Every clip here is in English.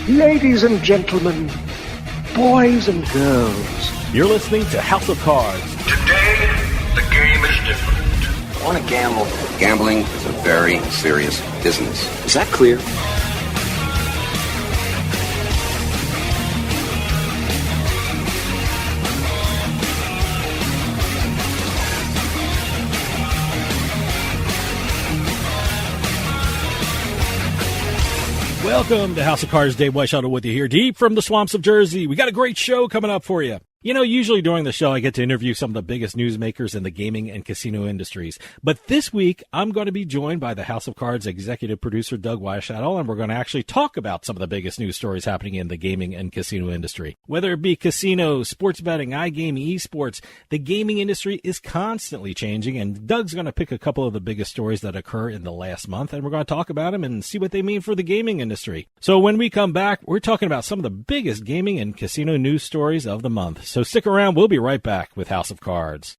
Ladies and gentlemen, boys and girls. You're listening to House of Cards. Today, the game is different. I want to gamble. Gambling is a very serious business. Is that clear? Welcome to House of Cards. Dave Weischadle with you here, deep from the swamps of Jersey. We got a great show coming up for you. You know, usually during the show, I get to interview some of the biggest newsmakers in the gaming and casino industries. But this week, I'm going to be joined by the House of Cards executive producer, Doug Weischadle, and we're going to actually talk about some of the biggest news stories happening in the gaming and casino industry. Whether it be casinos, sports betting, iGaming, esports, the gaming industry is constantly changing, and Doug's going to pick a couple of the biggest stories that occur in the last month, and we're going to talk about them and see what they mean for the gaming industry. So when we come back, we're talking about some of the biggest gaming and casino news stories of the month. So stick around. We'll be right back with House of Cards.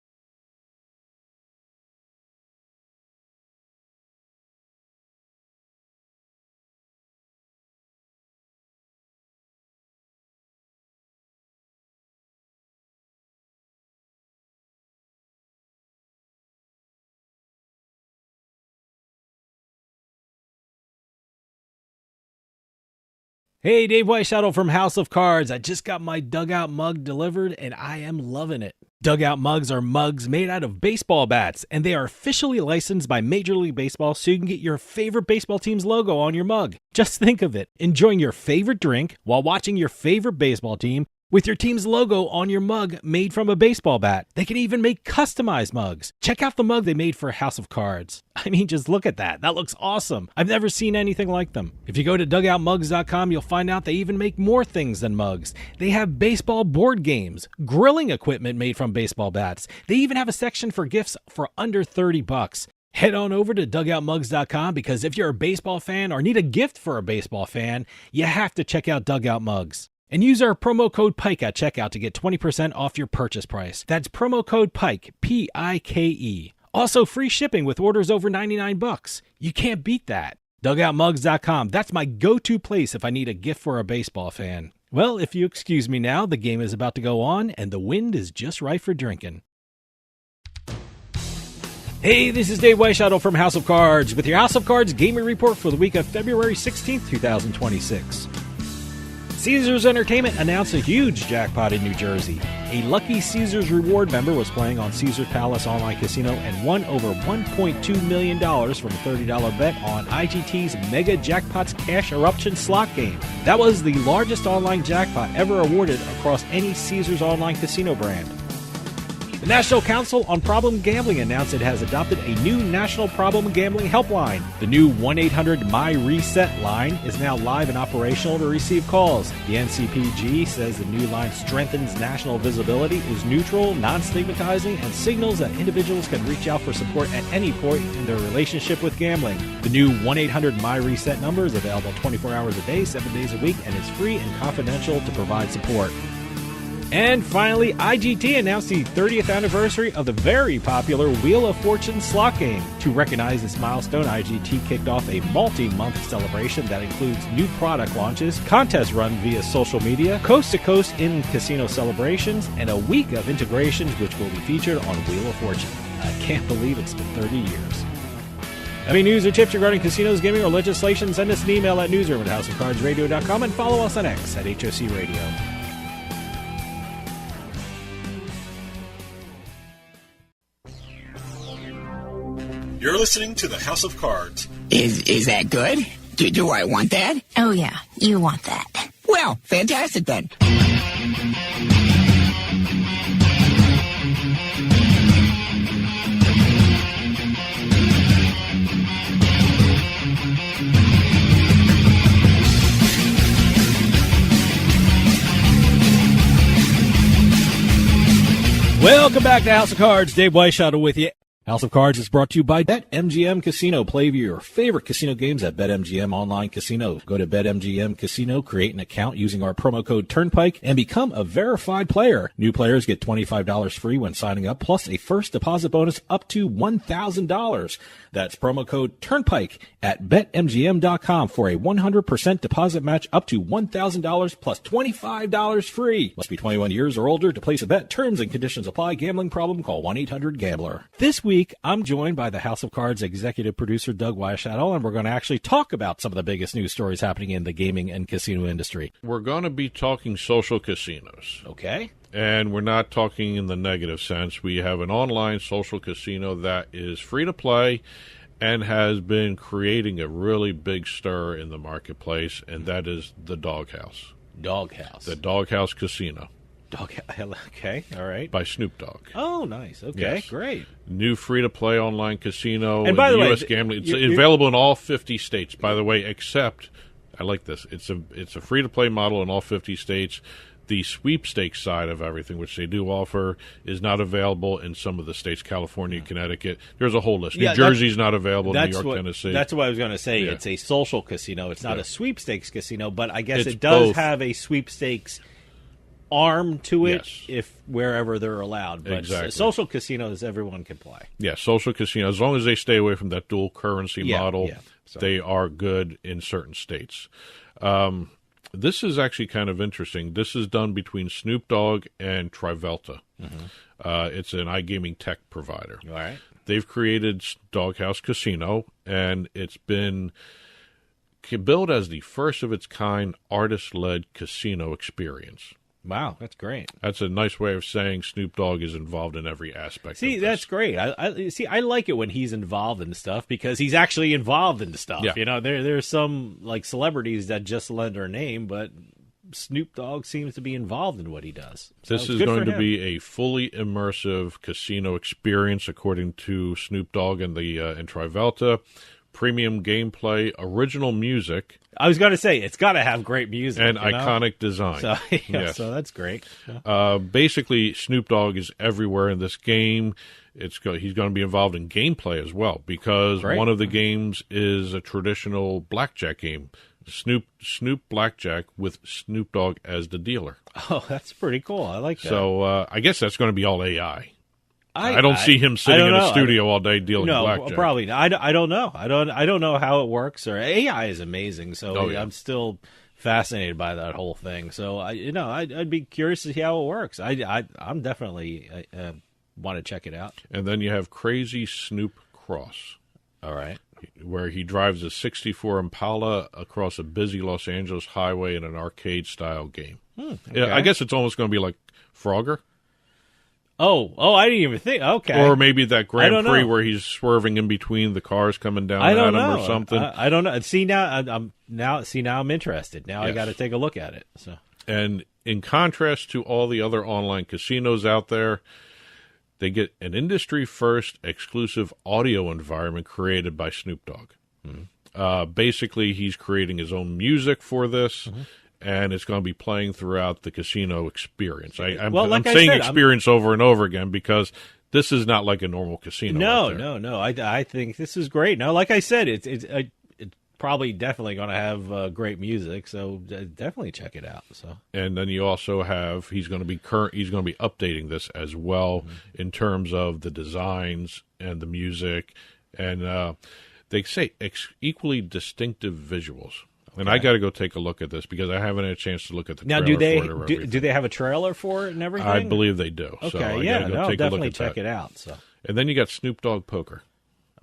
Hey, Dave Weischadle from House of Cards. I just got my Dugout mug delivered, and I am loving it. Dugout mugs are mugs made out of baseball bats, and they are officially licensed by Major League Baseball so you can get your favorite baseball team's logo on your mug. Just think of it, enjoying your favorite drink while watching your favorite baseball team with your team's logo on your mug made from a baseball bat. They can even make customized mugs. Check out the mug they made for House of Cards. I mean, just look at that. That looks awesome. I've never seen anything like them. If you go to dugoutmugs.com, you'll find out they even make more things than mugs. They have baseball board games, grilling equipment made from baseball bats. They even have a section for gifts for under $30. Head on over to dugoutmugs.com because if you're a baseball fan or need a gift for a baseball fan, you have to check out Dugout Mugs. And use our promo code PIKE at checkout to get 20% off your purchase price. That's promo code PIKE, P-I-K-E. Also, free shipping with orders over $99. You can't beat that. DugoutMugs.com. That's my go-to place if I need a gift for a baseball fan. Well, if you excuse me now, the game is about to go on, and the wind is just right for drinking. Hey, this is Dave Weischadle from House of Cards with your House of Cards gaming report for the week of February 16th, 2026. Caesars Entertainment announced a huge jackpot in New Jersey. A lucky Caesars Reward member was playing on Caesars Palace Online Casino and won over $1.2 million from a $30 bet on IGT's Mega Jackpots Cash Eruption slot game. That was the largest online jackpot ever awarded across any Caesars Online Casino brand. The National Council on Problem Gambling announced it has adopted a new National Problem Gambling Helpline. The new 1-800-MY-RESET line is now live and operational to receive calls. The NCPG says the new line strengthens national visibility, is neutral, non-stigmatizing, and signals that individuals can reach out for support at any point in their relationship with gambling. The new 1-800-MY-RESET number is available 24 hours a day, 7 days a week, and is free and confidential to provide support. And finally, IGT announced the 30th anniversary of the very popular Wheel of Fortune slot game. To recognize this milestone, IGT kicked off a multi-month celebration that includes new product launches, contests run via social media, coast-to-coast in-casino celebrations, and a week of integrations which will be featured on Wheel of Fortune. I can't believe it's been 30 years. Any news or tips regarding casinos, gaming, or legislation, send us an email at newsroom@houseofcardsradio.com and follow us on X at HOC Radio. You're listening to the House of Cards. Is that good? Do I want that? Oh, yeah, you want that. Well, fantastic then. Welcome back to House of Cards. Dave Weischadle with you. House of Cards is brought to you by BetMGM Casino. Play your favorite casino games at BetMGM Online Casino. Go to BetMGM Casino, create an account using our promo code Turnpike, and become a verified player. New players get $25 free when signing up, plus a first deposit bonus up to $1,000. That's promo code Turnpike at BetMGM.com for a 100% deposit match up to $1,000 plus $25 free. Must be 21 years or older to place a bet. Terms and conditions apply. Gambling problem? Call 1-800-GAMBLER. This week, I'm joined by the House of Cards executive producer, Doug Weischadle, and we're going to actually talk about some of the biggest news stories happening in the gaming and casino industry. We're going to be talking social casinos. Okay. And we're not talking in the negative sense. We have an online social casino that is free to play and has been creating a really big stir in the marketplace, and that is the Doghouse. Doghouse. The Doghouse Casino. Okay, all right. By Snoop Dogg. Oh, nice. Okay, yes. Great. New free-to-play online casino. And by the way, U.S. gambling. It's available in all 50 states, by the way, except, I like this, it's a free-to-play model in all 50 states. The sweepstakes side of everything, which they do offer, is not available in some of the states, California, Connecticut. There's a whole list. New Jersey's not available, New York, Tennessee. That's what I was going to say. Yeah. It's a social casino. It's not a sweepstakes casino, but I guess it does have a sweepstakes arm to it if wherever they're allowed. But exactly. Social casinos, everyone can play. Yeah, social casinos, as long as they stay away from that dual currency model, they are good in certain states. This is actually kind of interesting. This is done between Snoop Dogg and Trivelta. Mm-hmm. It's an iGaming tech provider. All right. They've created Doghouse Casino, and it's been billed as the first of its kind artist-led casino experience. Wow, that's great. That's a nice way of saying Snoop Dogg is involved in every aspect. See, of this. That's great. I like it when he's involved in stuff because he's actually involved in stuff. Yeah. You know, there's some like celebrities that just lend their name, but Snoop Dogg seems to be involved in what he does. So this is going to be a fully immersive casino experience, according to Snoop Dogg and the and Trivelta. Premium gameplay, original music. I was going to say, it's got to have great music. And iconic design. So, yes. So that's great. Basically, Snoop Dogg is everywhere in this game. He's going to be involved in gameplay as well, because one of the games is a traditional blackjack game. Snoop Blackjack with Snoop Dogg as the dealer. Oh, that's pretty cool. I like that. So I guess that's going to be all AI. I don't see him sitting in a studio all day dealing blackjack. No, probably not. I don't know. I don't know how it works. Or AI is amazing, so I'm still fascinated by that whole thing. So I'd be curious to see how it works. I'm definitely want to check it out. And then you have Crazy Snoop Cross. All right. Where he drives a 64 Impala across a busy Los Angeles highway in an arcade-style game. Okay. I guess it's almost going to be like Frogger. Oh, I didn't even think. Okay. Or maybe that Grand Prix where he's swerving in between the cars coming down at him or something. I don't know. See, now I'm interested. Now I got to take a look at it. So. And in contrast to all the other online casinos out there, they get an industry-first exclusive audio environment created by Snoop Dogg. Mm-hmm. Basically, he's creating his own music for this. Mm-hmm. And it's going to be playing throughout the casino experience. I'm saying experience over and over again because this is not like a normal casino. No. I think this is great. Now, like I said, it's probably definitely going to have great music. So definitely check it out. So, and then you also have he's going to be updating this as well in terms of the designs and the music, and they say equally distinctive visuals. And I got to go take a look at this because I haven't had a chance to look at the trailer now, for it. Do they have a trailer for it and everything? I believe they do. Okay, so I'll definitely check it out. So, and then you got Snoop Dogg Poker.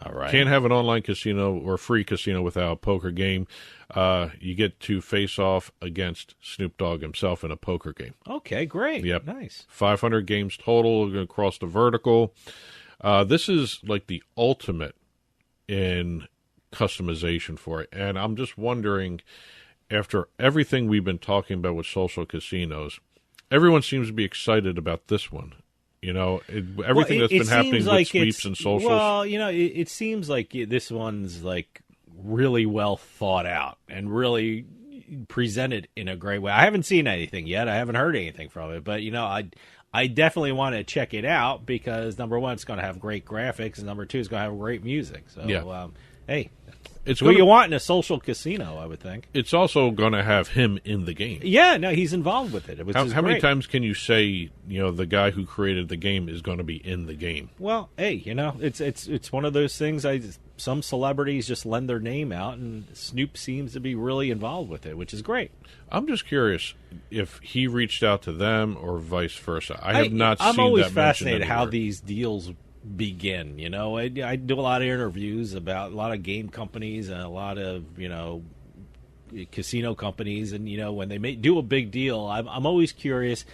All right. Can't have an online casino or a free casino without a poker game. You get to face off against Snoop Dogg himself in a poker game. Okay, great. Yep. Nice. 500 games total across the vertical. This is like the ultimate in customization for it, and I'm just wondering, after everything we've been talking about with social casinos, everyone seems to be excited about this one. You know, everything that's been happening with sweeps and socials. Well, you know, it seems like this one's like really well thought out and really presented in a great way. I haven't seen anything yet. I haven't heard anything from it, but you know, I definitely want to check it out because, number one, it's going to have great graphics, and number two, it's going to have great music. So, hey, it's what you want in a social casino, I would think. It's also going to have him in the game. Yeah, no, he's involved with it. Which is how many great. times can you say, the guy who created the game is going to be in the game? Well, hey, it's one of those things. Some celebrities just lend their name out, and Snoop seems to be really involved with it, which is great. I'm just curious if he reached out to them or vice versa. I have not seen that. I'm always mentioned fascinated anywhere. how these deals begin. I do a lot of interviews about a lot of game companies and a lot of casino companies, and when they do a big deal, I'm always curious.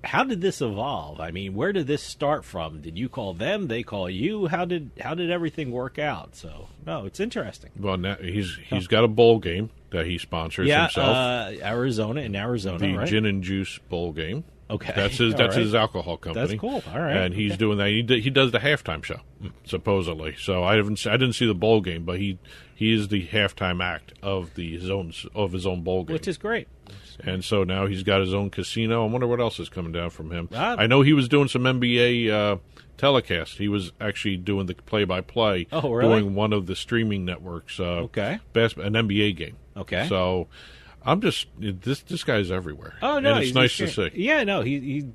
How did this evolve? I mean, where did this start from? Did you call them? They call you? How did everything work out? So, no, it's interesting. Well, now he's got a bowl game that he sponsors himself. Arizona, the right? Gin and Juice bowl game. Okay, that's his alcohol company. That's cool. All right, and he's doing that. He does the halftime show supposedly. So I didn't see the bowl game, but he is the halftime act of his own bowl game, which is great. And so now he's got his own casino. I wonder what else is coming down from him. I know he was doing some NBA telecast. He was actually doing the play-by-play during one of the streaming networks. An NBA game. Okay. So I'm just this guy's everywhere. Oh no, and it's nice to see. Yeah, no, he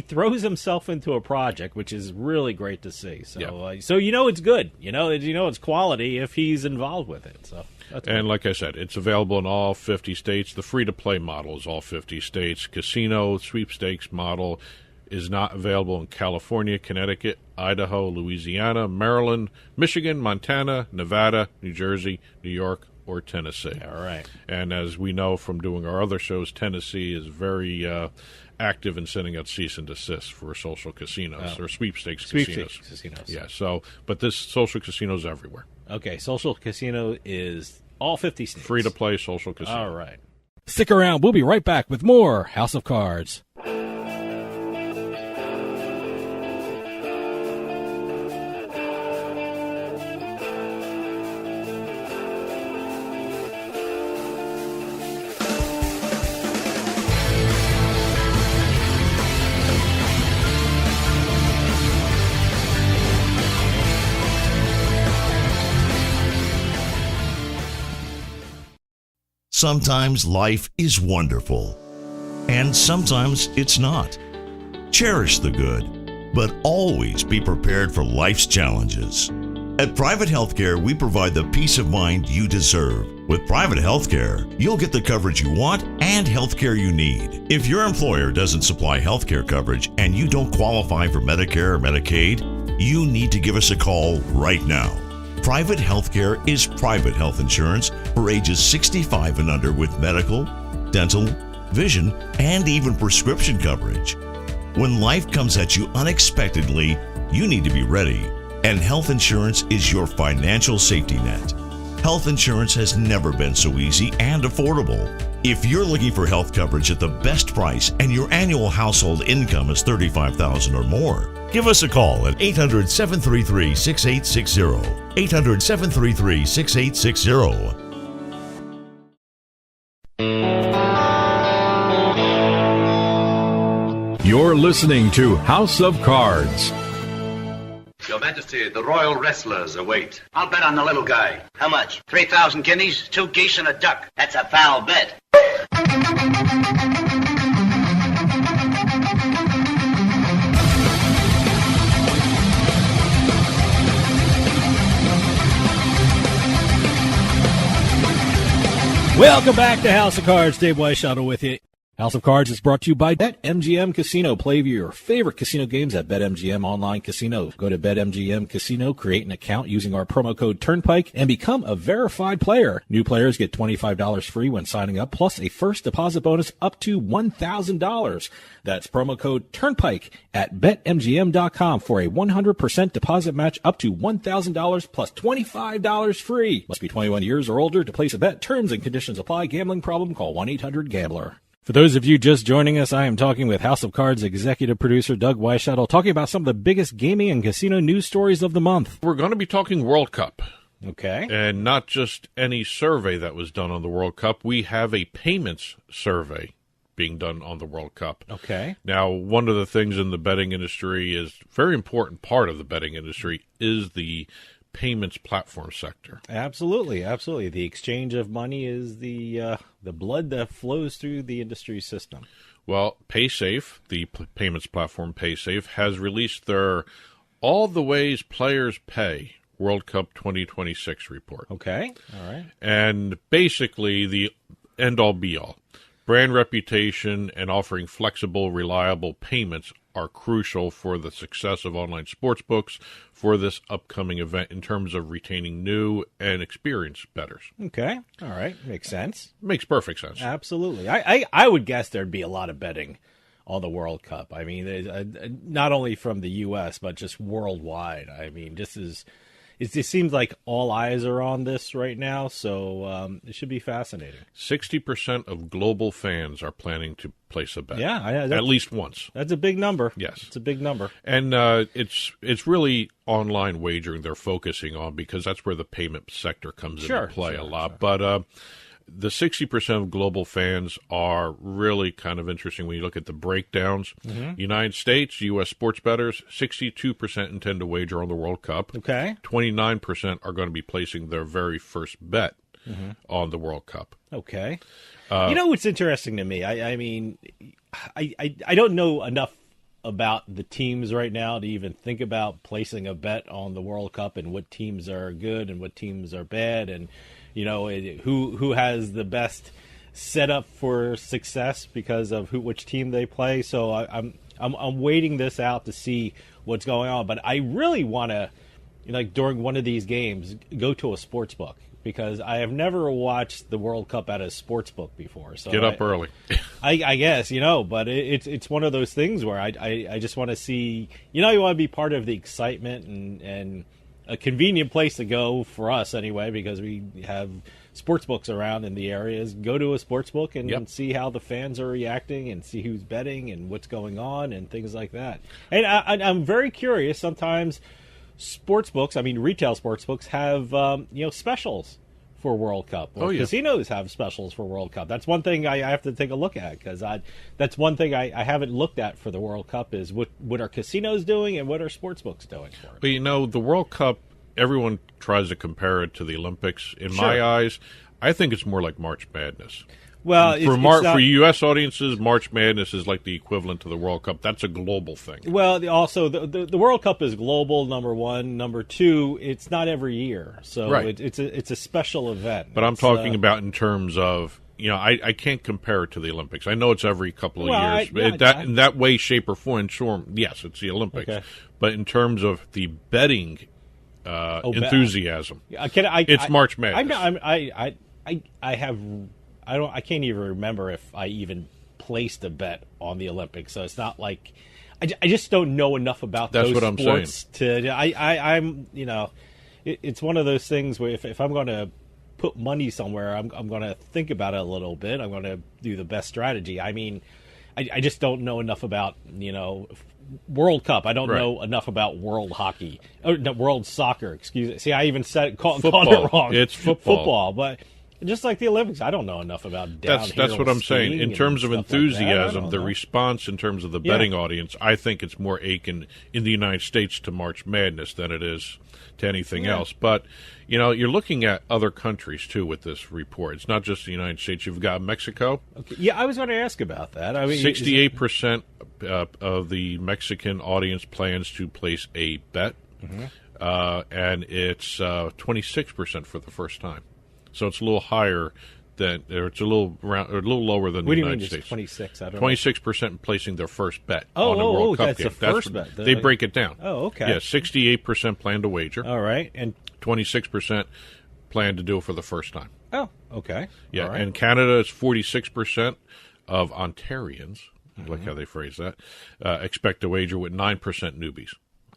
throws himself into a project, which is really great to see. So so it's good. It's quality if he's involved with it. So. And like I said, it's available in all 50 states. The free-to-play model is all 50 states. Casino sweepstakes model is not available in California, Connecticut, Idaho, Louisiana, Maryland, Michigan, Montana, Nevada, New Jersey, New York, or Tennessee. All right. And as we know from doing our other shows, Tennessee is very active in sending out cease and desist for social casinos or sweepstakes casinos. Yeah. So, but this social casino is everywhere. Okay, social casino is all 50 states. Free to play social casino. All right. Stick around. We'll be right back with more House of Cards. Sometimes life is wonderful, and sometimes it's not. Cherish the good, but always be prepared for life's challenges. At Private Healthcare, we provide the peace of mind you deserve. With Private Healthcare, you'll get the coverage you want and healthcare you need. If your employer doesn't supply healthcare coverage and you don't qualify for Medicare or Medicaid, you need to give us a call right now. Private healthcare is private health insurance for ages 65 and under with medical, dental, vision, and even prescription coverage. When life comes at you unexpectedly, you need to be ready, and health insurance is your financial safety net. Health insurance has never been so easy and affordable. If you're looking for health coverage at the best price and your annual household income is $35,000 or more, give us a call at 800-733-6860. 800-733-6860. You're listening to House of Cards. Your Majesty, the royal wrestlers await. I'll bet on the little guy. How much? 3,000 guineas, 2 geese, and a duck. That's a foul bet. Welcome back to House of Cards. Dave Weischadle with you. House of Cards is brought to you by BetMGM Casino. Play your favorite casino games at BetMGM Online Casino. Go to BetMGM Casino, create an account using our promo code Turnpike, and become a verified player. New players get $25 free when signing up, plus a first deposit bonus up to $1,000. That's promo code Turnpike at BetMGM.com for a 100% deposit match up to $1,000 plus $25 free. Must be 21 years or older to place a bet. Terms and conditions apply. Gambling problem? Call 1-800-GAMBLER. For those of you just joining us, I am talking with House of Cards executive producer Doug Weischadle, talking about some of the biggest gaming and casino news stories of the month. We're going to be talking World Cup. Okay. And not just any survey that was done on the World Cup. We have a payments survey being done on the World Cup. Okay. Now, one of the things in the betting industry is very important part of the betting industry is the payments platform sector. Absolutely, absolutely. The exchange of money is the blood that flows through the industry system. Well, PaySafe, the payments platform PaySafe, has released their All the Ways Players Pay World Cup 2026 report. Okay, all right. And basically the end-all be-all. Brand reputation and offering flexible, reliable payments are crucial for the success of online sportsbooks for this upcoming event in terms of retaining new and experienced bettors. Okay, all right. Makes sense. Makes perfect sense. Absolutely. I would guess there'd be a lot of betting on the World Cup. I mean, not only from the U.S., but just worldwide. I mean, it seems like all eyes are on this right now, so it should be fascinating. 60% of global fans are planning to place a bet. Yeah, at least once. That's a big number. Yes, it's a big number, and it's really online wagering they're focusing on because that's where the payment sector comes into play a lot. Sure. But the 60% of global fans are really kind of interesting when you look at the breakdowns. Mm-hmm. United States, U.S. sports bettors, 62% intend to wager on the World Cup. Okay. 29% are going to be placing their very first bet on the World Cup. Okay. You know what's interesting to me? I mean, I don't know enough about the teams right now to even think about placing a bet on the World Cup and what teams are good and what teams are bad and you know, who has the best setup for success because of which team they play. So I'm waiting this out to see what's going on. But I really want to, like during one of these games, go to a sports book because I have never watched the World Cup at a sports book before. So get up early. I guess, but it's one of those things where I just want to see, you want to be part of the excitement and a convenient place to go for us anyway, because we have sports books around in the areas. Go to a sports book and see how the fans are reacting and see who's betting and what's going on and things like that. And I'm very curious. Sometimes sports books, retail sports books have, specials for World Cup. Casinos have specials for World Cup. That's one thing I have to take a look at because that's one thing I haven't looked at for the World Cup is what are casinos doing and what are sports books doing for it. But the World Cup, everyone tries to compare it to the Olympics. In my eyes, I think it's more like March Madness. Well, for U.S. audiences, March Madness is like the equivalent to the World Cup. That's a global thing. Well, also, the World Cup is global, number one. Number two, it's not every year. So it's a special event. But I'm talking about in terms of, I can't compare it to the Olympics. I know it's every couple of years. In that way, shape, or form, yes, it's the Olympics. Okay. But in terms of the betting enthusiasm, it's March Madness. I can't even remember if I even placed a bet on the Olympics. So it's not like I just don't know enough about those what I'm sports saying. I'm it's one of those things where if I'm going to put money somewhere, I'm going to think about it a little bit. I'm going to do the best strategy. I just don't know enough about World Cup. I don't know enough about world hockey or world soccer. Excuse me. See, I even called it wrong. It's football, but. Just like the Olympics, I don't know enough about That's what I'm saying. In terms of enthusiasm, the response in terms of the betting audience, I think it's more akin in the United States to March Madness than it is to anything else. But, you're looking at other countries, too, with this report. It's not just the United States. You've got Mexico. Okay. Yeah, I was going to ask about that. 68% of the Mexican audience plans to place a bet, and it's 26% for the first time. So it's a little higher than, or it's a little lower than the United States. 26? I don't 26% placing their first bet on a World Cup game. That's the first bet. They break it down. Oh, okay. Yeah, 68% plan to wager. All right, and 26% plan to do it for the first time. Oh, okay. Yeah, and Canada is 46% of Ontarians, I like how they phrase that, expect to wager with 9% newbies.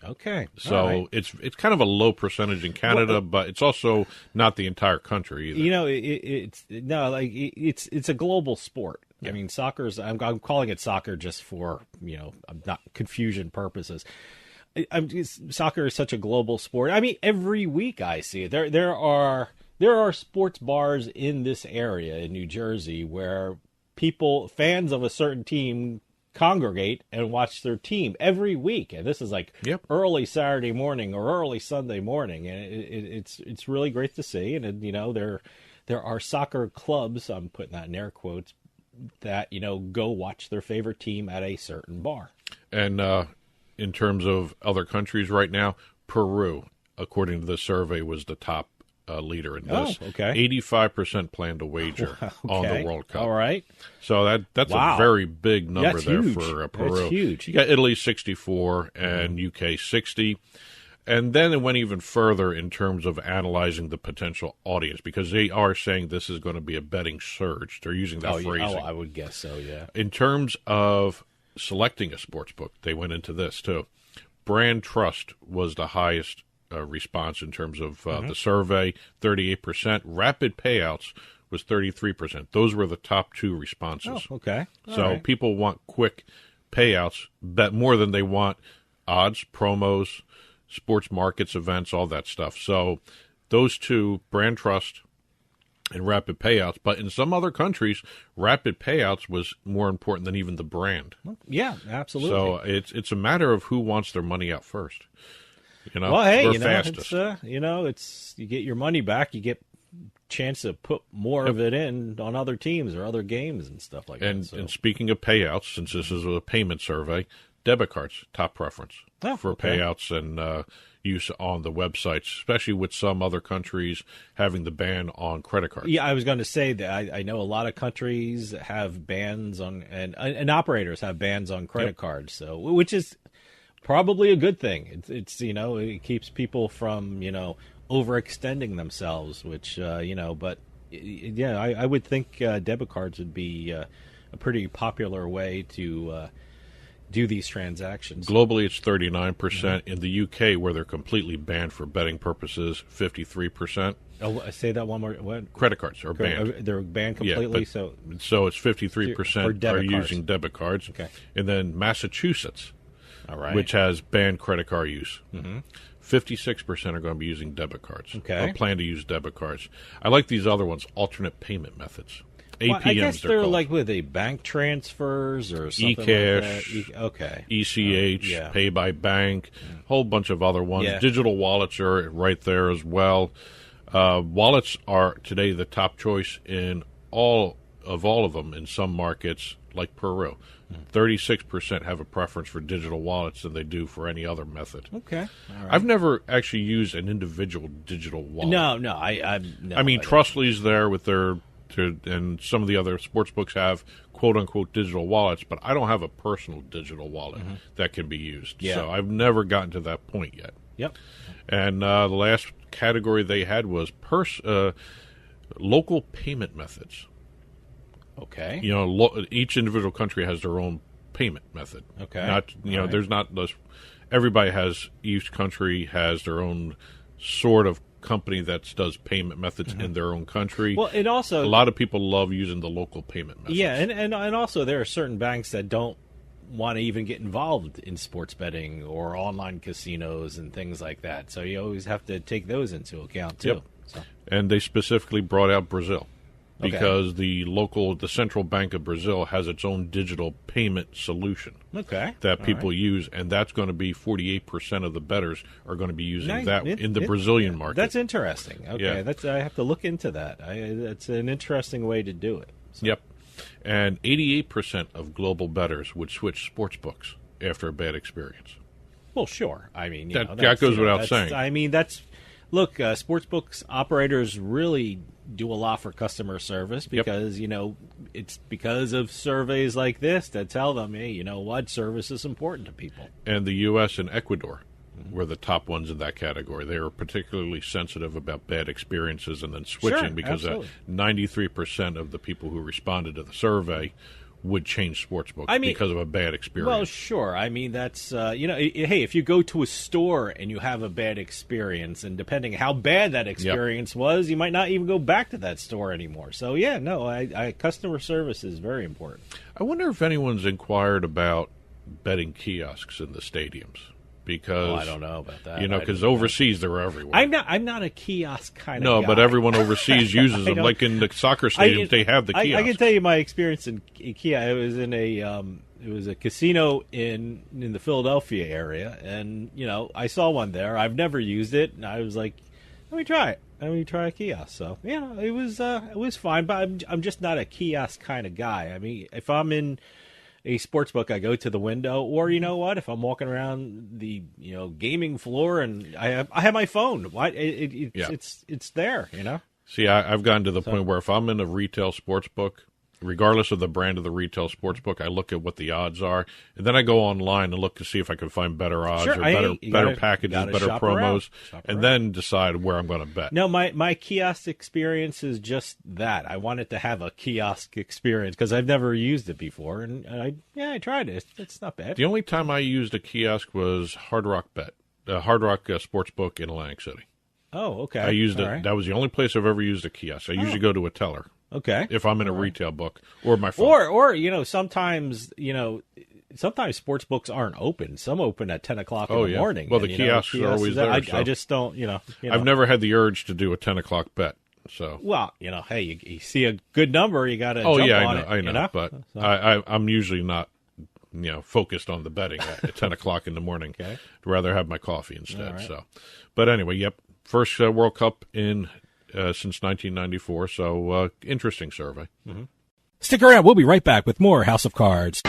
Okay, so it's kind of a low percentage in Canada, but it's also not the entire country either. It's a global sport. Yeah. I mean, soccer's. I'm calling it soccer just for not confusion purposes. Soccer is such a global sport. I mean, every week I see it. There are sports bars in this area in New Jersey where fans of a certain team, congregate and watch their team every week, and this is like early Saturday morning or early Sunday morning, and it's really great to see. And there are soccer clubs, I'm putting that in air quotes, that go watch their favorite team at a certain bar. And in terms of other countries right now, Peru, according to the survey, was the top leader in this. 85% plan to wager on the World Cup. All right. So that's a very big number there huge. for Peru. That's huge. You got Italy 64 and UK 60. And then it went even further in terms of analyzing the potential audience, because they are saying this is going to be a betting surge. They're using that phrasing. I would guess so, yeah. In terms of selecting a sports book, they went into this too. Brand trust was the highest response in terms of the survey, 38%. Rapid payouts was 33%. Those were the top two responses. Oh, okay. So people want quick payouts, bet more than they want odds, promos, sports markets, events, all that stuff. So those two, brand trust and rapid payouts. But in some other countries, rapid payouts was more important than even the brand. Yeah, absolutely. So it's a matter of who wants their money out first. Well, hey, fastest. It's you get your money back, you get chance to put more of it in on other teams or other games and stuff like that. And speaking of payouts, since this is a payment survey, debit cards, top preference for payouts and use on the websites, especially with some other countries having the ban on credit cards. Yeah, I was going to say that I know a lot of countries have bans on, and operators have bans on credit cards, so which is probably a good thing. It's it keeps people from overextending themselves, which but yeah, I would think debit cards would be a pretty popular way to do these transactions. Globally, it's 39%. In the UK, where they're completely banned for betting purposes, 53%. Oh, say that one more. What? Credit cards are banned. They're banned completely. So it's 53% are using debit cards. Okay. And then Massachusetts, all right, which has banned credit card use. 56% are going to be using debit cards. Okay. Or plan to use debit cards. I like these other ones, alternate payment methods. APMs, well, I guess they're called. like with bank transfers or something eCash, like that. ECH, Pay by Bank, whole bunch of other ones. Yeah. Digital wallets are right there as well. Wallets are today the top choice in all of them in some markets, like Peru. 36% have a preference for digital wallets than they do for any other method. Okay. All right. I've never actually used an individual digital wallet. No, I mean, Trustly's there with their, and some of the other sports books have quote-unquote digital wallets, but I don't have a personal digital wallet that can be used. Yeah. So I've never gotten to that point yet. Yep. And the last category they had was local payment methods. Okay. Each individual country has their own payment method. Okay. Not there's not this. Everybody has, each country has their own sort of company that does payment methods in their own country. Well, and also a lot of people love using the local payment methods. Yeah, and also there are certain banks that don't want to even get involved in sports betting or online casinos and things like that. So you always have to take those into account too. Yep. So. And they specifically brought out Brazil because Okay. the Central Bank of Brazil has its own digital payment solution. Okay. That All people right. use, and that's going to be 48% of the bettors are going to be using that in the It- Brazilian market. That's interesting. Okay, Yeah. I have to look into that. That's an interesting way to do it. So. Yep. And 88% of global bettors would switch sports books after a bad experience. Well, sure. I mean, That goes without saying. I mean, look. Sportsbooks operators really do a lot for customer service because it's because of surveys like this that tell them, hey, you know what, service is important to people. And the U.S. and Ecuador were the top ones in that category. They were particularly sensitive about bad experiences and then switching Sure, because absolutely. 93% of the people who responded to the survey would change sportsbook because of a bad experience. Well, sure. I mean, that's, hey, if you go to a store and you have a bad experience, and depending how bad that experience was, you might not even go back to that store anymore. So, yeah, no, customer service is very important. I wonder if anyone's inquired about betting kiosks in the stadiums. because I don't know about that. Because overseas they're everywhere. I'm not a kiosk kind of guy. But everyone overseas uses them. Like in the soccer stadiums, they have the kiosk. I can tell you my experience in IKEA. It was in it was a casino in the Philadelphia area, and I saw one there. I've never used it, and I was like, let me try it. Let me try a kiosk. So it was fine, but I'm just not a kiosk kind of guy. I mean, if I'm in a sports book, I go to the window, or if I'm walking around the gaming floor and I have my phone, it's there, See, I've gotten to the point where if I'm in a retail sports book, regardless of the brand of the retail sports book, I look at what the odds are, and then I go online and look to see if I can find better odds or better packages, better promos, and then decide where I'm going to bet. No, my kiosk experience is just that. I wanted to have a kiosk experience because I've never used it before, and I tried it. It's not bad. The only time I used a kiosk was Hard Rock Sportsbook in Atlantic City. Oh, okay. I used it. Right. That was the only place I've ever used a kiosk. I usually go to a teller. Okay. If I'm in a retail book or my phone. Or sometimes sports books aren't open. Some open at 10 o'clock in the morning. Well, the kiosks are always there. I just don't, I've never had the urge to do a 10 o'clock bet. So. Well, hey, you see a good number, you got to jump on it. I know. But so. I'm usually not, focused on the betting at 10 o'clock in the morning. Okay. I'd rather have my coffee instead. Right. So, but anyway, first World Cup in since 1994, so interesting survey. Mm-hmm. Stick around. We'll be right back with more House of Cards.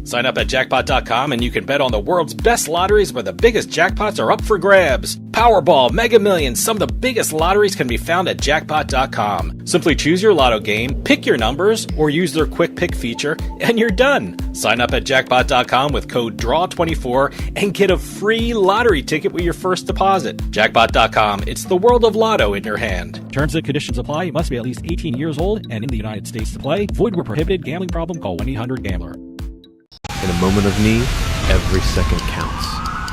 Sign up at jackpot.com and you can bet on the world's best lotteries where the biggest jackpots are up for grabs. Powerball, Mega Millions, some of the biggest lotteries can be found at jackpot.com. Simply choose your lotto game, pick your numbers, or use their quick pick feature, and you're done. Sign up at jackpot.com with code DRAW24 and get a free lottery ticket with your first deposit. Jackpot.com, it's the world of lotto in your hand. Terms and conditions apply. You must be at least 18 years old and in the United States to play. Void where prohibited. Gambling problem? Call 1-800-GAMBLER. In a moment of need, every second counts.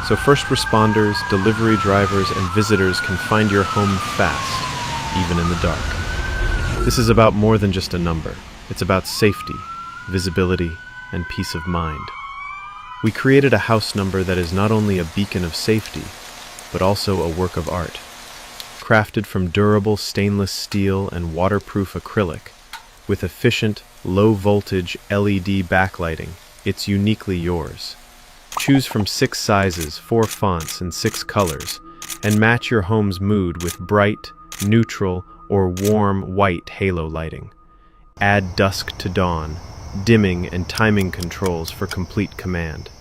So first responders, delivery drivers, and visitors can find your home fast, even in the dark. This is about more than just a number. It's about safety, visibility, and peace of mind. We created a house number that is not only a beacon of safety, but also a work of art. Crafted from durable stainless steel and waterproof acrylic, with efficient, low-voltage LED backlighting, it's uniquely yours. Choose from 6 sizes, 4 fonts, and 6 colors, and match your home's mood with bright, neutral, or warm white halo lighting. Add dusk to dawn, dimming and timing controls for complete command.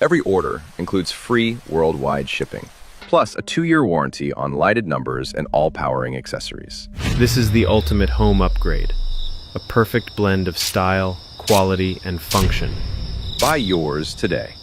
Every order includes free worldwide shipping, plus a 2-year warranty on lighted numbers and all powering accessories. This is the ultimate home upgrade. A perfect blend of style, quality, and function. Buy yours today.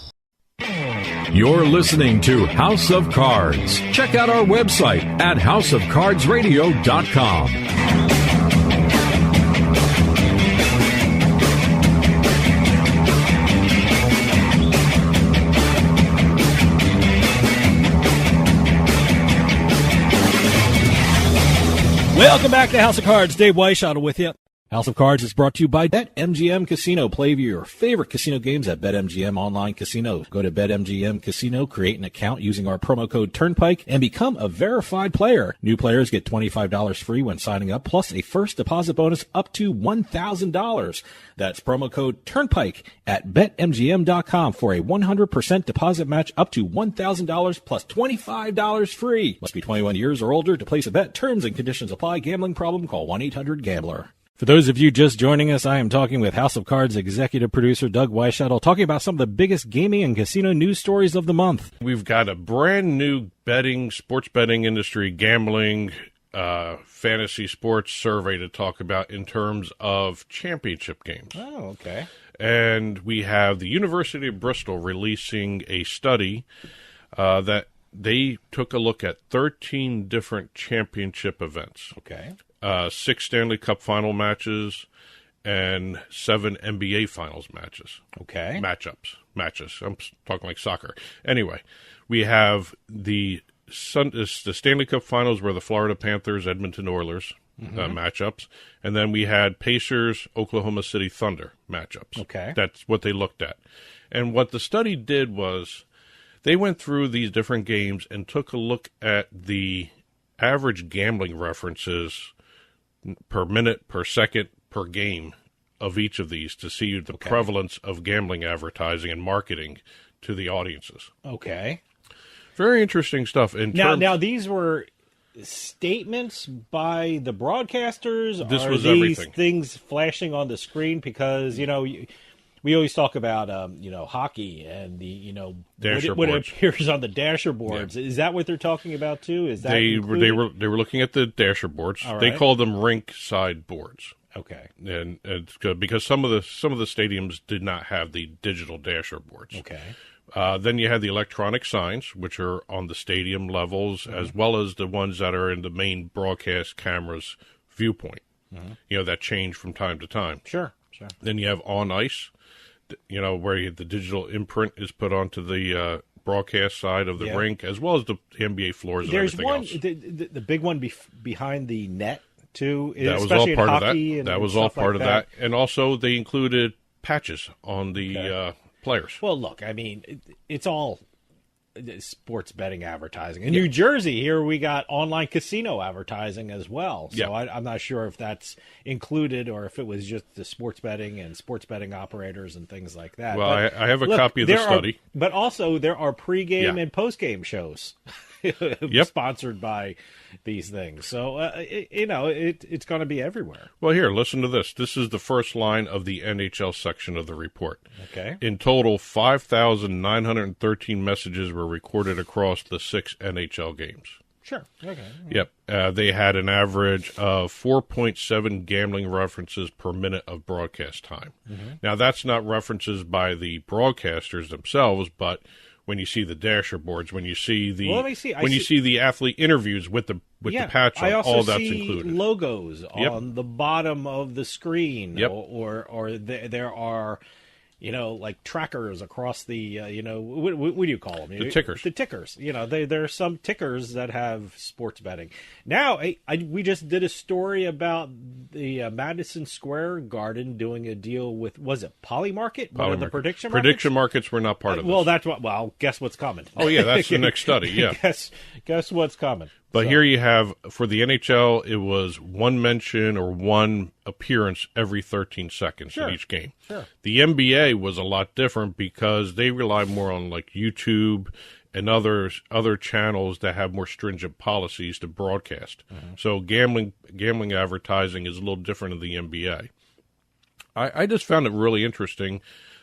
You're listening to House of Cards. Check out our website at houseofcardsradio.com. Welcome back to House of Cards. Dave Weischadle with you. House of Cards is brought to you by BetMGM Casino. Play your favorite casino games at BetMGM Online Casino. Go to BetMGM Casino, create an account using our promo code Turnpike, and become a verified player. New players get $25 free when signing up, plus a first deposit bonus up to $1,000. That's promo code Turnpike at BetMGM.com for a 100% deposit match up to $1,000 plus $25 free. Must be 21 years or older to place a bet. Terms and conditions apply. Gambling problem? Call 1-800-GAMBLER. For those of you just joining us, I am talking with House of Cards executive producer Doug Weischadle, talking about some of the biggest gaming and casino news stories of the month. We've got a brand new sports betting industry, gambling, fantasy sports survey to talk about in terms of championship games. Oh, okay. And we have the University of Bristol releasing a study that they took a look at 13 different championship events. Okay. 6 Stanley Cup final matches and 7 NBA finals matches. Okay. Matches. I'm talking like soccer. Anyway, we have the Stanley Cup finals were the Florida Panthers, Edmonton Oilers matchups. And then we had Pacers, Oklahoma City Thunder matchups. Okay. That's what they looked at. And what the study did was they went through these different games and took a look at the average gambling references per minute, per second, per game of each of these to see the prevalence of gambling advertising and marketing to the audiences. Okay. Very interesting stuff. Now these were statements by the broadcasters? This Are was these everything. Things flashing on the screen? Because, we always talk about, hockey and the, what appears on the dasher boards. Yeah. Is that what they're talking about too? Is that they were looking at the dasher boards. Right. They called them rink side boards. Okay. And it's good because some of the stadiums did not have the digital dasher boards. Okay. Then you had the electronic signs, which are on the stadium levels, as well as the ones that are in the main broadcast camera's viewpoint. That change from time to time. Sure. Then you have on ice. Where the digital imprint is put onto the broadcast side of the rink, as well as the NBA floors and everything else. The big one behind the net, too. That was all part of that. That was all part of that. And also they included patches on the players. Well, look, it's all sports betting advertising. In New Jersey, here we got online casino advertising as well. So I'm not sure if that's included or if it was just the sports betting and sports betting operators and things like that. Well, I have a copy of the study. But also there are pregame and postgame shows sponsored by these things. So, it's going to be everywhere. Well, here, listen to this. This is the first line of the NHL section of the report. Okay. In total, 5,913 messages were recorded across the 6 NHL games. Sure. Okay. Yep. They had an average of 4.7 gambling references per minute of broadcast time. Now, that's not references by the broadcasters themselves, but when you see the dasher boards, when you see the see the athlete interviews with the patch on, all that's included. Logos on the bottom of the screen, or there are like trackers across the, what do you call them? The tickers. The tickers. There are some tickers that have sports betting. Now, we just did a story about the Madison Square Garden doing a deal with, was it Polymarket? One of the prediction markets? Prediction markets were not part of this. Well, guess what's coming. Oh, yeah, that's the next study, yeah. Guess what's coming. But here you have, for the NHL, it was one mention or one appearance every 13 seconds in each game. Sure. The NBA was a lot different because they rely more on like YouTube and other channels that have more stringent policies to broadcast. So gambling advertising is a little different in the NBA. I just found it really interesting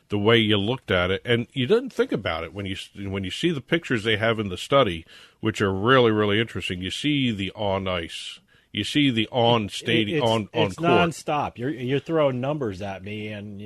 the way you looked at it, and you didn't think about it when you see the pictures they have in the study, which are really, really interesting. You see the on ice, you see the on stadium, on court. It's nonstop. You're throwing numbers at me, and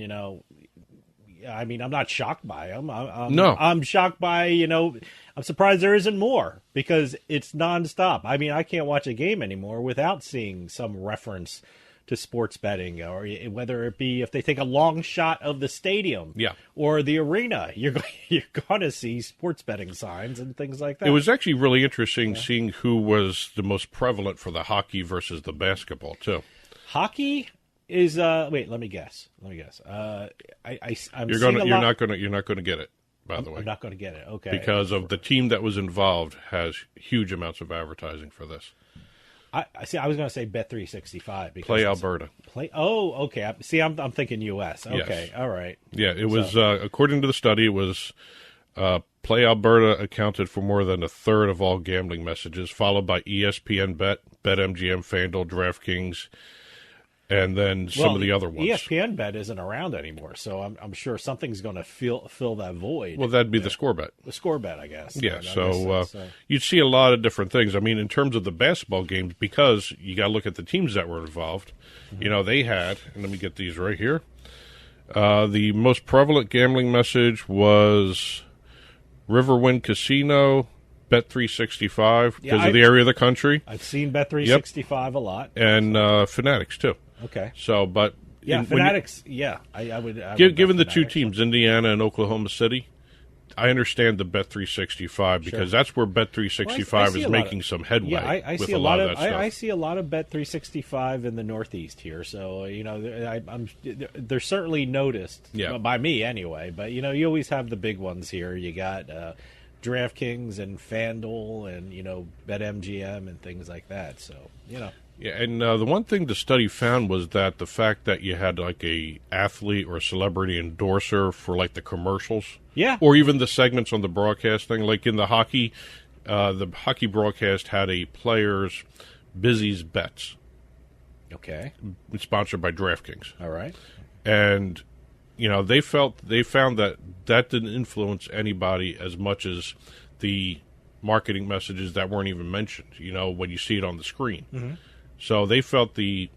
I'm not shocked by them. I'm shocked by I'm surprised there isn't more because it's nonstop. I can't watch a game anymore without seeing some reference to sports betting, or whether it be if they take a long shot of the stadium or the arena, you're going to see sports betting signs and things like that. It was actually really interesting seeing who was the most prevalent for the hockey versus the basketball, too. Hockey Is wait, let me guess. I'm You're not gonna get it. By the way, I'm not going to get it. Okay, because of the team that was involved has huge amounts of advertising for this. I see. I was going to say Bet365 because Play Alberta. Oh, okay. I'm thinking U.S. Okay, Yes. All right. Yeah, it was according to the study. It was Play Alberta accounted for more than a third of all gambling messages, followed by ESPN Bet, BetMGM, FanDuel, DraftKings, and then some of the other ones. ESPN Bet isn't around anymore, so I'm sure something's going to fill that void. Well, that'd be the Score Bet. The Score Bet, I guess. Yeah, so you'd see a lot of different things. I mean, in terms of the basketball games, because you got to look at the teams that were involved. Mm-hmm. You know, they had, and let me get these right here. The most prevalent gambling message was Riverwind Casino, Bet365, because of the area of the country. I've seen Bet365 a lot. And Fanatics, too. Okay. So, but... Yeah, Fanatics, I would given the two teams, Indiana and Oklahoma City, I understand the Bet365 because that's where Bet365 is making some headway. Yeah, I with see a lot of that stuff. I see a lot of Bet365 in the Northeast here, so they're certainly noticed by me anyway. But you always have the big ones here. You got DraftKings and FanDuel and BetMGM and things like that. So Yeah, and the one thing the study found was that the fact that you had like a athlete or a celebrity endorser for like the commercials, or even the segments on the broadcasting, like in the hockey broadcast had a player's Busy's Bets. Okay. Sponsored by DraftKings. All right. And they found that didn't influence anybody as much as the marketing messages that weren't even mentioned, when you see it on the screen. Mm-hmm. So they felt the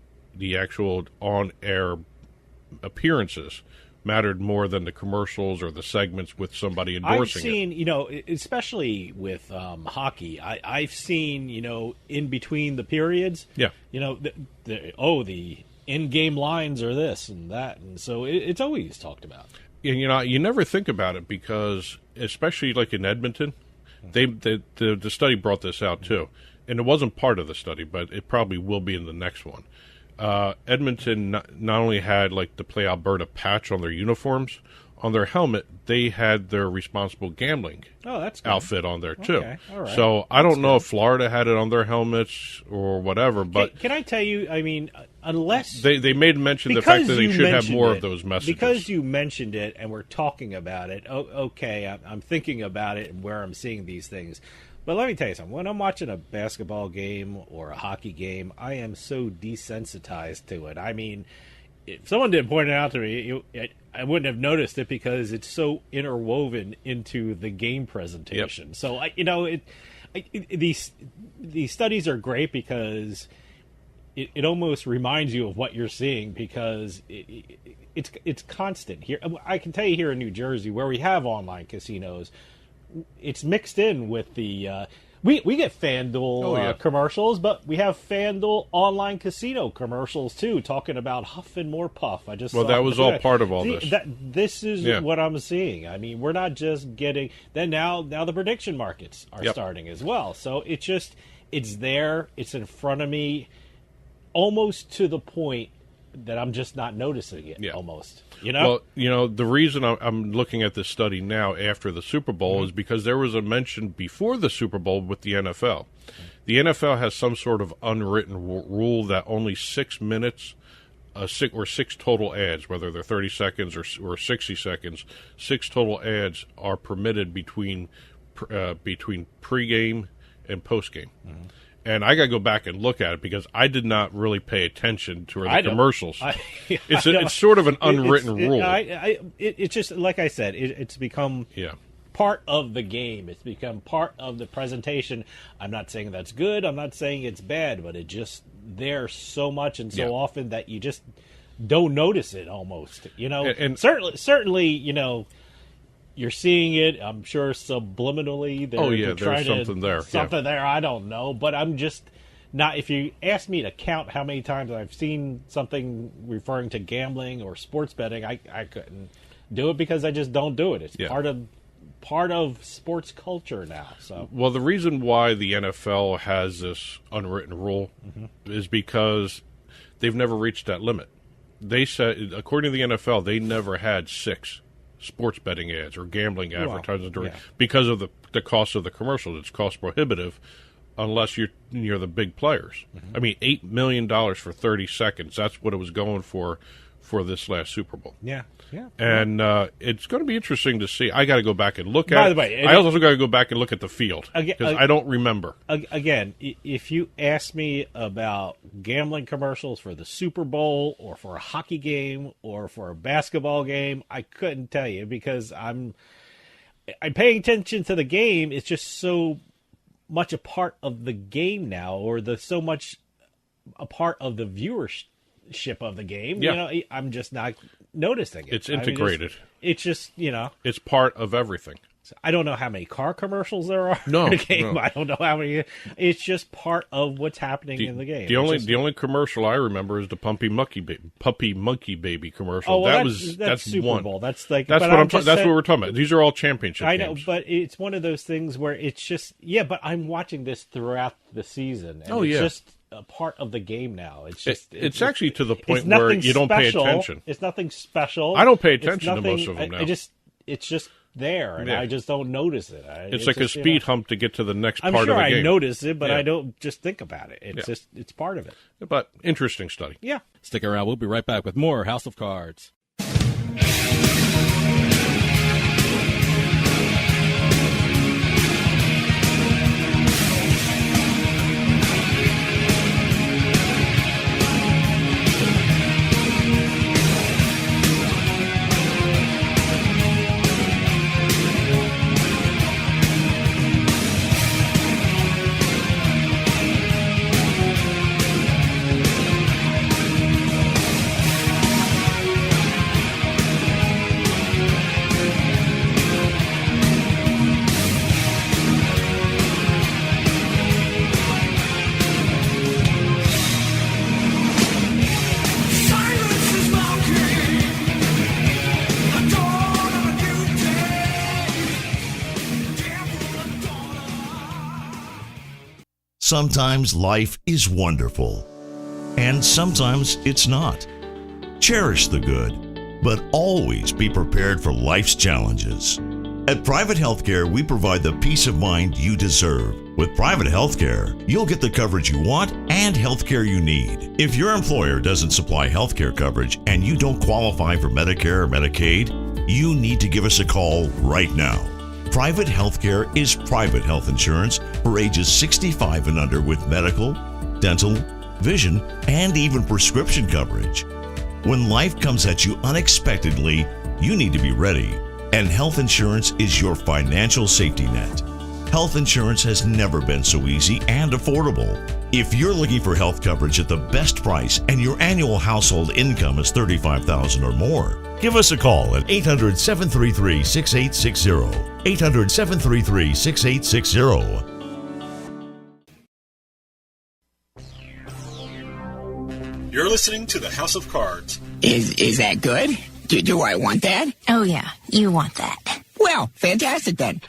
actual on-air appearances mattered more than the commercials or the segments with somebody endorsing I've seen, especially with hockey, I've seen, in between the periods, the in-game lines are this and that, and so it's always talked about. And you never think about it because, especially like in Edmonton, the study brought this out too. And it wasn't part of the study, but it probably will be in the next one. Edmonton not only had like the Play Alberta patch on their uniforms, on their helmet, they had their responsible gambling outfit on there too. Okay. All right. So I don't know if Florida had it on their helmets or whatever, but can I tell you? I mean, unless they made mention the fact that they should have more of those messages. Because you mentioned it and we're talking about it. Okay, I'm thinking about it and where I'm seeing these things. But let me tell you something. When I'm watching a basketball game or a hockey game, I am so desensitized to it. I mean, if someone didn't point it out to me, I wouldn't have noticed it because it's so interwoven into the game presentation. Yep. So, these studies are great because it almost reminds you of what you're seeing because it's constant. Here, I can tell you here in New Jersey where we have online casinos, it's mixed in with the we get FanDuel commercials, but we have FanDuel online casino commercials too, talking about Huff and More Puff. That was all part of all this. This is what I'm seeing. I mean, we're not just getting now the prediction markets are starting as well. So it's there, it's in front of me, almost to the point that I'm just not noticing it. Almost. Well, the reason I'm looking at this study now after the Super Bowl is because there was a mention before the Super Bowl with the NFL. The NFL has some sort of unwritten rule that only 6 minutes, six total ads, whether they're 30 seconds or 60 seconds, 6 total ads are permitted between pregame and postgame. Mm-hmm. And I got to go back and look at it because I did not really pay attention to the commercials. It's sort of an unwritten rule. It's just, like I said, it's become part of the game. It's become part of the presentation. I'm not saying that's good. I'm not saying it's bad, but it just there so much and so often that you just don't notice it almost. And certainly, you're seeing it, I'm sure, subliminally. There's something there. Something there, I don't know. But I'm just not... If you ask me to count how many times I've seen something referring to gambling or sports betting, I couldn't do it because I just don't do it. It's part of sports culture now. So, well, the reason why the NFL has this unwritten rule is because they've never reached that limit. they said, according to the NFL, they never had 6 sports betting ads or gambling advertisements because of the cost of the commercials. It's cost prohibitive unless you're the big players. I mean, $8 million for 30 seconds. That's what it was going for this last Super Bowl. Yeah. And it's going to be interesting to see. I got to go back and look By at the way, I also got to go back and look at the field because I don't remember. Again, if you ask me about gambling commercials for the Super Bowl or for a hockey game or for a basketball game, I couldn't tell you because I'm paying attention to the game. It's just so much a part of the game now, or so much a part of the viewership of the game. Yeah. I'm just not noticing it. It's integrated. It's just it's part of everything. I don't know how many car commercials there are in the game. No. I don't know how many. It's just part of what's happening in the game. The only commercial I remember is the Puppy Monkey Baby commercial. Oh, well, that's Super one. Bowl. That's what we're talking about. These are all championship I know, games. but it's one of those things where it's just but I'm watching this throughout the season, and it's just a part of the game now. It's just it's actually to the point where you don't pay attention. It's nothing special. I don't pay attention to most of them now. It's just there, and I just don't notice it. It's like just, a speed hump to get to the next part of the game. I'm sure I notice it, but I don't just think about it. It's just it's part of it. But interesting study. Yeah. Stick around. We'll be right back with more House of Cards. Sometimes life is wonderful, and sometimes it's not. Cherish the good, but always be prepared for life's challenges. At Private Healthcare, we provide the peace of mind you deserve. With Private Healthcare, you'll get the coverage you want and healthcare you need. If your employer doesn't supply healthcare coverage and you don't qualify for Medicare or Medicaid, you need to give us a call right now. Private Healthcare is private health insurance for ages 65 and under with medical, dental, vision, and even prescription coverage. When life comes at you unexpectedly, you need to be ready, and health insurance is your financial safety net. Health insurance has never been so easy and affordable. If you're looking for health coverage at the best price and your annual household income is $35,000 or more, give us a call at 800-733-6860. 800-733-6860. You're listening to the House of Cards. Is that good? Do I want that? Oh, yeah, you want that. Well, fantastic then.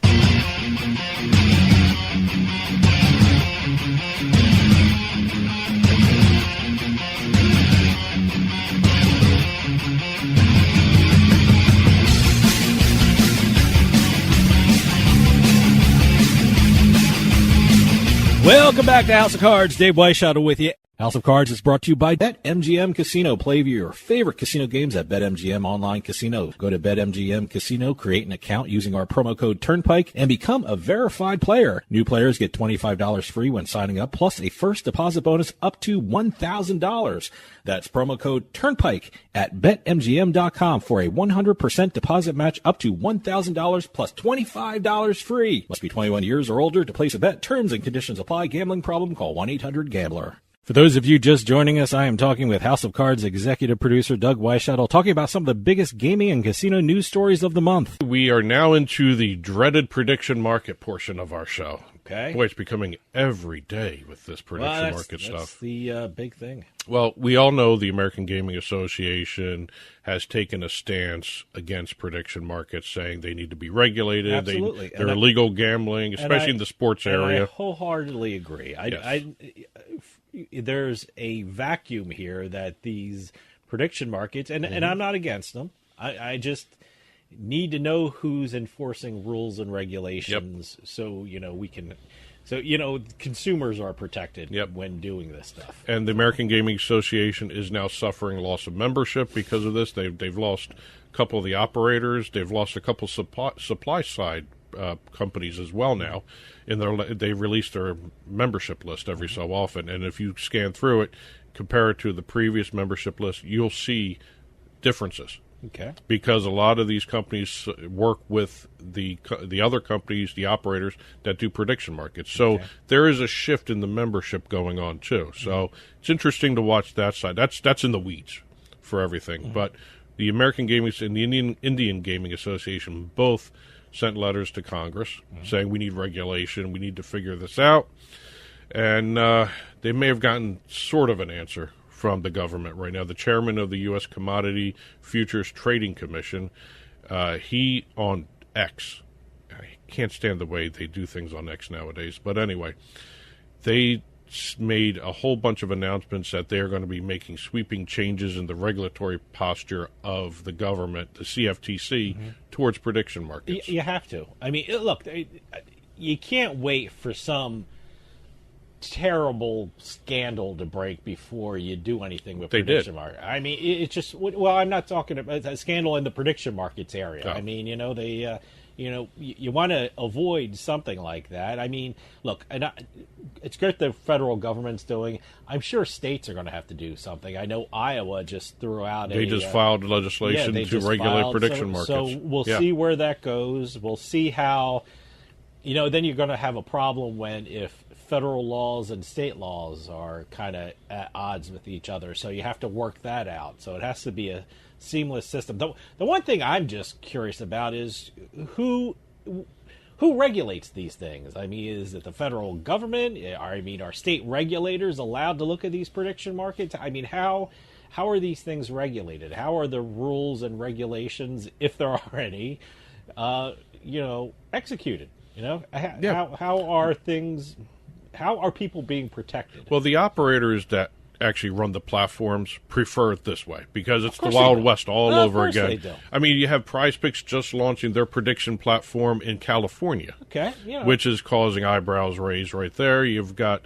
Welcome back to House of Cards. Dave Weischadle with you. House of Cards is brought to you by BetMGM Casino. Play your favorite casino games at BetMGM Online Casino. Go to BetMGM Casino, create an account using our promo code Turnpike, and become a verified player. New players get $25 free when signing up, plus a first deposit bonus up to $1,000. That's promo code Turnpike at BetMGM.com for a 100% deposit match up to $1,000 plus $25 free. Must be 21 years or older to place a bet. Terms and conditions apply. Gambling problem? Call 1-800-GAMBLER. For those of you just joining us, I am talking with House of Cards executive producer Doug Weischadle, talking about some of the biggest gaming and casino news stories of the month. We are now into the dreaded prediction market portion of our show. Okay. Boy, it's becoming every day with this prediction market stuff. That's the big thing. Well, we all know the American Gaming Association has taken a stance against prediction markets, saying they need to be regulated. Absolutely. They're illegal gambling, especially in the sports area. I wholeheartedly agree. Yes. There's a vacuum here that these prediction markets, and I'm not against them. I just need to know who's enforcing rules and regulations, so we can. So, consumers are protected when doing this stuff. And the American Gaming Association is now suffering loss of membership because of this. They've lost a couple of the operators. They've lost a couple supply side companies as well now. They release their membership list every so often. And if you scan through it, compare it to the previous membership list, you'll see differences. Okay. Because a lot of these companies work with the other companies, the operators that do prediction markets. So there is a shift in the membership going on too. So it's interesting to watch that side. That's in the weeds for everything. But the American Gaming and the Indian Gaming Association both sent letters to Congress saying we need regulation, we need to figure this out, and they may have gotten sort of an answer from the government right now. The chairman of the U.S. Commodity Futures Trading Commission, he on X, I can't stand the way they do things on X nowadays, but anyway, they made a whole bunch of announcements that they're going to be making sweeping changes in the regulatory posture of the government, the CFTC, towards prediction markets. You have to. I mean, look, you can't wait for some terrible scandal to break before you do anything with prediction market. I mean, it's just, well, I'm not talking about a scandal in the prediction markets area. Oh. I mean, you want to avoid something like that. I mean, look, it's great the federal government's doing. I'm sure states are going to have to do something. I know Iowa just threw out They just filed legislation to regulate prediction markets. So we'll see where that goes. We'll see how, then you're going to have a problem if federal laws and state laws are kind of at odds with each other. So you have to work that out. So it has to be a seamless system. The one thing I'm just curious about is who regulates these things. I mean, is it the federal government? Are state regulators allowed to look at these prediction markets? I mean, how are these things regulated? How are the rules and regulations, if there are any, executed? How are people being protected? Well, the operators that actually run the platforms prefer it this way because it's the Wild West all over again. They do. I mean, you have Prize Picks just launching their prediction platform in California, which is causing eyebrows raised right there. You've got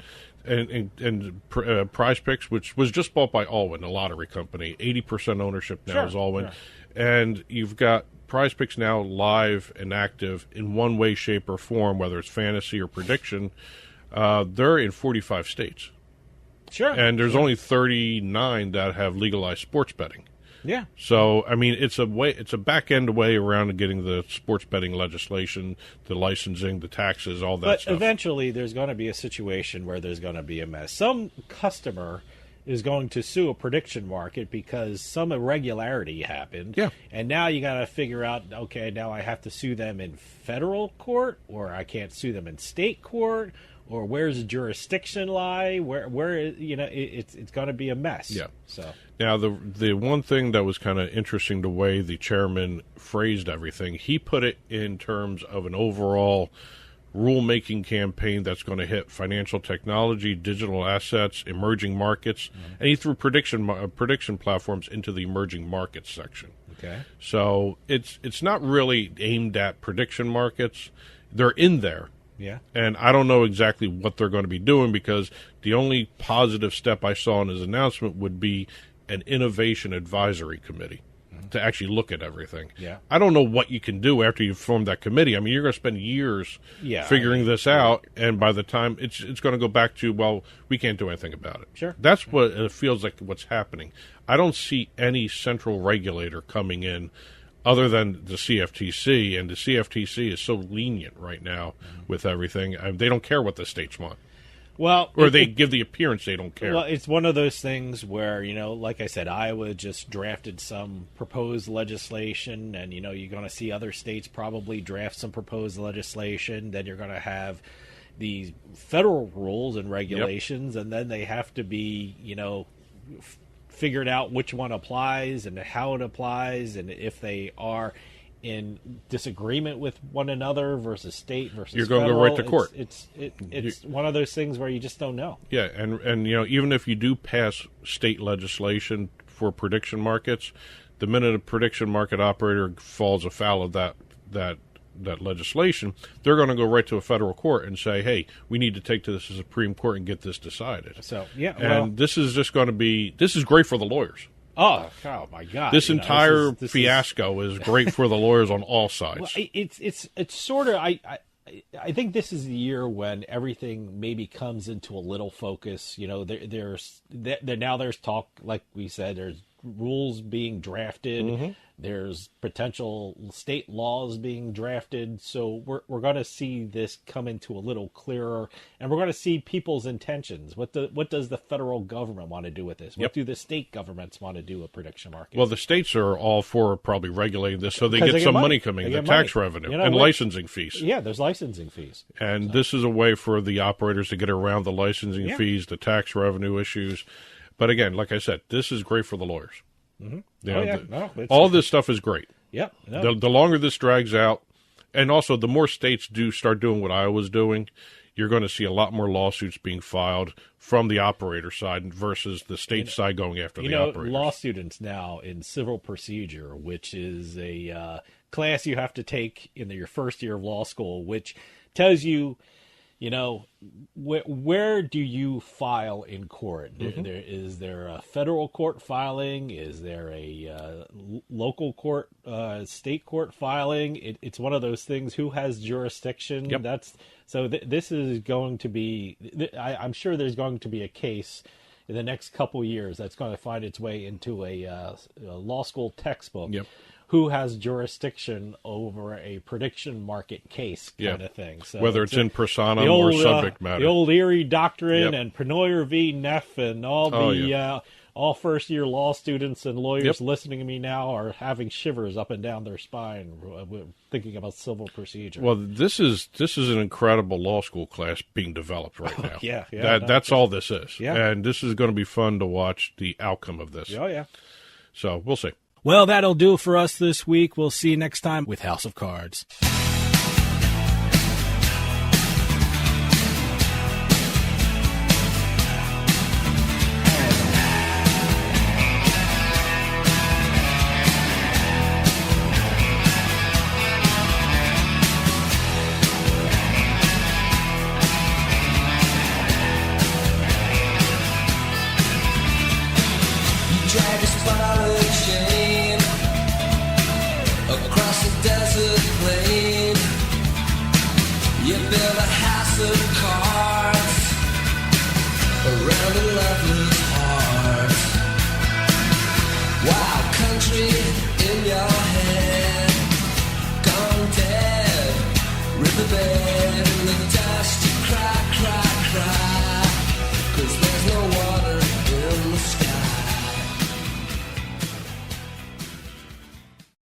Prize Picks, which was just bought by Allwyn, a lottery company. 80% ownership now is Allwyn, and you've got Prize Picks now live and active in one way, shape, or form, whether it's fantasy or prediction. They're in 45 states. Sure. And there's only 39 that have legalized sports betting. Yeah. So, I mean, it's a back-end way around getting the sports betting legislation, the licensing, the taxes, all that stuff. But eventually there's going to be a situation where there's going to be a mess. Some customer is going to sue a prediction market because some irregularity happened. Yeah. And now you got to figure out, okay, now I have to sue them in federal court, or I can't sue them in state court, or where's the jurisdiction lie? Where it's going to be a mess. Yeah. So now the one thing that was kind of interesting, the way the chairman phrased everything, he put it in terms of an overall rulemaking campaign that's going to hit financial technology, digital assets, emerging markets, and he threw prediction platforms into the emerging markets section. Okay. So it's not really aimed at prediction markets. They're in there. Yeah. And I don't know exactly what they're going to be doing because the only positive step I saw in his announcement would be an innovation advisory committee to actually look at everything. Yeah. I don't know what you can do after you form that committee. I mean, you're going to spend years figuring this out, and by the time it's going to go back to, well, we can't do anything about it. Sure. That's what it feels like what's happening. I don't see any central regulator coming in other than the CFTC, and the CFTC is so lenient right now with everything. They don't care what the states want. Well, or they give the appearance they don't care. Well, it's one of those things where, like I said, Iowa just drafted some proposed legislation, and, you're going to see other states probably draft some proposed legislation. Then you're going to have these federal rules and regulations, and then they have to be, figured out which one applies and how it applies, and if they are in disagreement with one another versus state versus you're going federal, to go right to court. It's one of those things where you just don't know. Yeah, and even if you do pass state legislation for prediction markets. The minute a prediction market operator falls afoul of that legislation, they're going to go right to a federal court and say, hey, we need to take to the Supreme Court and get this decided. So, yeah. And this is just going to be, this is great for the lawyers. Oh my God! This entire fiasco is great for the lawyers on all sides. Well, it's sort of I think this is the year when everything maybe comes into a little focus. There's talk, like we said, there's rules being drafted. Mm-hmm. There's potential state laws being drafted. So we're going to see this come into a little clearer, and we're going to see people's intentions. What does the federal government want to do with this? What do the state governments want to do with prediction markets? Well, the states are all for probably regulating this, so they get some money coming, the tax revenue, and licensing fees. Yeah, there's licensing fees. And this is a way for the operators to get around the licensing fees, the tax revenue issues. But again, like I said, this is great for the lawyers. Mm-hmm. All this stuff is great. Yeah. The longer this drags out, and also the more states do start doing what Iowa's doing, you're going to see a lot more lawsuits being filed from the operator side versus the state side going after the operators. Law students now in civil procedure, which is a class you have to take in your first year of law school, which tells you, where do you file in court? Mm-hmm. Is there a federal court filing? Is there a local court, state court filing? It's one of those things. Who has jurisdiction? Yep. This is going to be. I'm sure there's going to be a case in the next couple years that's going to find its way into a law school textbook. Yep. Who has jurisdiction over a prediction market case kind of thing. So whether it's in personam or subject matter. The old Erie Doctrine and Penoyer v. Neff and all all first-year law students and lawyers listening to me now are having shivers up and down their spine thinking about civil procedure. Well, this is an incredible law school class being developed right now. That's all this is. Yeah. And this is going to be fun to watch the outcome of this. Oh, yeah. So we'll see. Well, that'll do for us this week. We'll see you next time with House of Cards. Around a lover's heart. Wild country